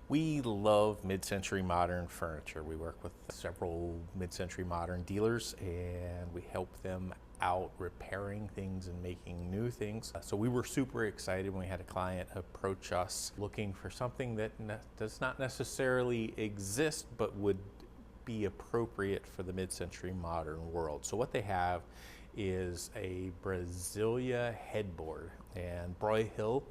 We love mid-century modern furniture. We work with several mid-century modern dealers and we help them out repairing things and making new things. So we were super excited when we had a client approach us looking for something that does not necessarily exist but would be appropriate for the mid-century modern world. So what they have is a Brasilia headboard, and Broyhill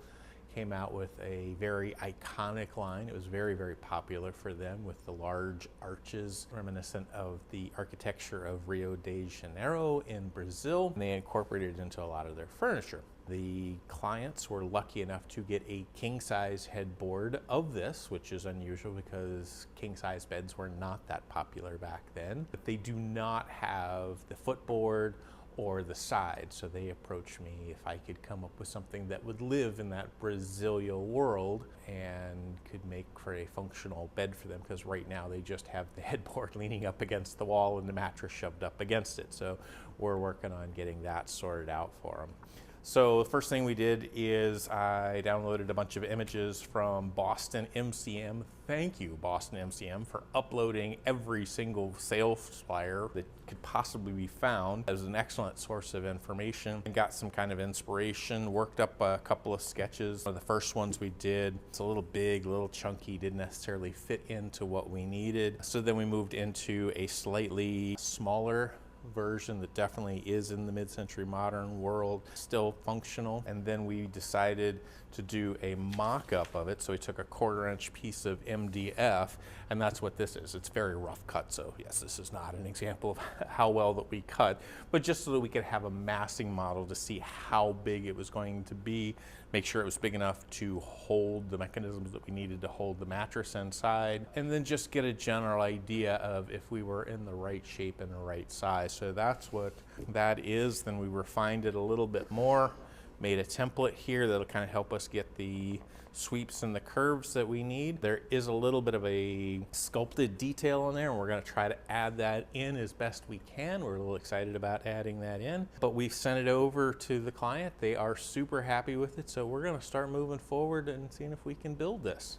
came out with a very iconic line. It was very, very popular for them with the large arches reminiscent of the architecture of Rio de Janeiro in Brazil. And they incorporated it into a lot of their furniture. The clients were lucky enough to get a king-size headboard of this, which is unusual because king-size beds were not that popular back then. But they do not have the footboard or the side, so they approached me if I could come up with something that would live in that Brasilia world and could make for a functional bed for them, because right now they just have the headboard leaning up against the wall and the mattress shoved up against it. So we're working on getting that sorted out for them. So the first thing we did is I downloaded a bunch of images from Boston MCM. Thank you, Boston MCM, for uploading every single sales flyer that could possibly be found. It was an excellent source of information and got some kind of inspiration, worked up a couple of sketches. One of the first ones we did, it's a little big, a little chunky, didn't necessarily fit into what we needed. So then we moved into a slightly smaller version that definitely is in the mid-century modern world, still functional. And then we decided to do a mock-up of it. So we took a 1/4-inch piece of MDF, and that's what this is. It's very rough cut, so yes, this is not an example of how well that we cut, but just so that we could have a massing model to see how big it was going to be, make sure it was big enough to hold the mechanisms that we needed to hold the mattress inside, and then just get a general idea of if we were in the right shape and the right size. So that's what that is. Then we refined it a little bit more, made a template here that'll kind of help us get the sweeps and the curves that we need. There is a little bit of a sculpted detail in there, and we're going to try to add that in as best we can. We're a little excited about adding that in, but we've sent it over to the client. They are super happy with it, so we're going to start moving forward and seeing if we can build this.